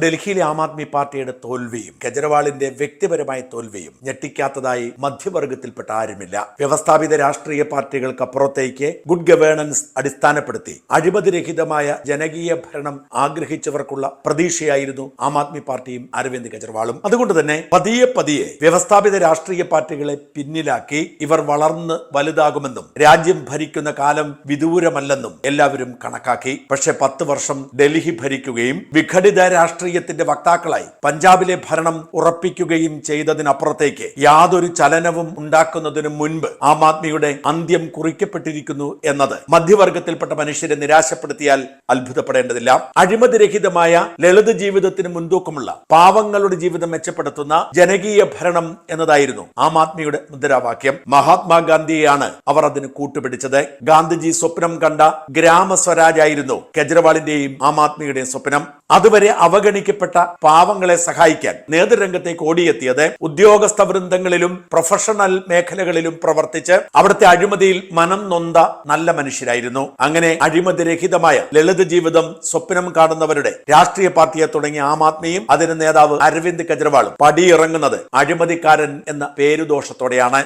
ഡൽഹിയിലെ ആം ആദ്മി പാർട്ടിയുടെ തോൽവിയും കെജ്രിവാളിന്റെ വ്യക്തിപരമായ തോൽവിയും ഞെട്ടിക്കാത്തതായി മധ്യവർഗത്തിൽപ്പെട്ട ആരുമില്ല. വ്യവസ്ഥാപിത രാഷ്ട്രീയ പാർട്ടികൾക്കപ്പുറത്തേക്ക് ഗുഡ് ഗവേണൻസ് അടിസ്ഥാനപ്പെടുത്തി അഴിമതിരഹിതമായ ജനകീയ ഭരണം ആഗ്രഹിച്ചവർക്കുള്ള പ്രതീക്ഷയായിരുന്നു ആം ആദ്മി പാർട്ടിയും അരവിന്ദ് കെജ്രിവാളും. അതുകൊണ്ട് തന്നെ പതിയെ പതിയെ വ്യവസ്ഥാപിത രാഷ്ട്രീയ പാർട്ടികളെ പിന്നിലാക്കി ഇവർ വളർന്ന് വലുതാകുമെന്നും രാജ്യം ഭരിക്കുന്ന കാലം വിദൂരമല്ലെന്നും എല്ലാവരും കണക്കാക്കി. പക്ഷെ 10 വർഷം ഡൽഹി ഭരിക്കുകയും വിഘടിത രാഷ്ട്രീയത്തിന്റെ വക്താക്കളായി പഞ്ചാബിലെ ഭരണം ഉറപ്പിക്കുകയും ചെയ്തതിനപ്പുറത്തേക്ക് യാതൊരു ചലനവും ഉണ്ടാക്കുന്നതിനു മുൻപ് ആം ആദ്മിയുടെ അന്ത്യം കുറിക്കപ്പെട്ടിരിക്കുന്നു എന്നത് മധ്യവർഗത്തിൽപ്പെട്ട മനുഷ്യരെ നിരാശപ്പെടുത്തിയാൽ അത്ഭുതപ്പെടേണ്ടതില്ല. അഴിമതിരഹിതമായ ലളിത ജീവിതത്തിന് മുൻതൂക്കമുള്ള പാവങ്ങളുടെ ജീവിതം മെച്ചപ്പെടുത്തുന്ന ജനകീയ ഭരണം എന്നതായിരുന്നു ആം ആദ്മിയുടെ മുദ്രാവാക്യം. മഹാത്മാഗാന്ധിയെയാണ് അവർ അതിന് കൂട്ടുപിടിച്ചത്. ഗാന്ധിജി സ്വപ്നം കണ്ട ഗ്രാമസ്വരാജ് ആയിരുന്നു കെജ്രിവാളിന്റെയും ആം ആദ്മിയുടെയും സ്വപ്നം. അതുവരെ അവഗണിക്കപ്പെട്ട പാവങ്ങളെ സഹായിക്കാൻ നേതൃരംഗത്തേക്ക് ഓടിയെത്തിയത് ഉദ്യോഗസ്ഥ വൃന്ദങ്ങളിലും പ്രൊഫഷണൽ മേഖലകളിലും പ്രവർത്തിച്ച് അവിടുത്തെ അഴിമതിയിൽ മനം നൊന്ത നല്ല മനുഷ്യരായിരുന്നു. അങ്ങനെ അഴിമതിരഹിതമായ ലളിത ജീവിതം സ്വപ്നം കാണുന്നവരുടെ രാഷ്ട്രീയ പാർട്ടിയെ തുടങ്ങിയ ആം ആദ്മിയും അതിന്റെ നേതാവ് അരവിന്ദ് കെജ്രിവാളും പടിയിറങ്ങുന്നത് അഴിമതിക്കാരൻ എന്ന പേരുദോഷത്തോടെയാണ്.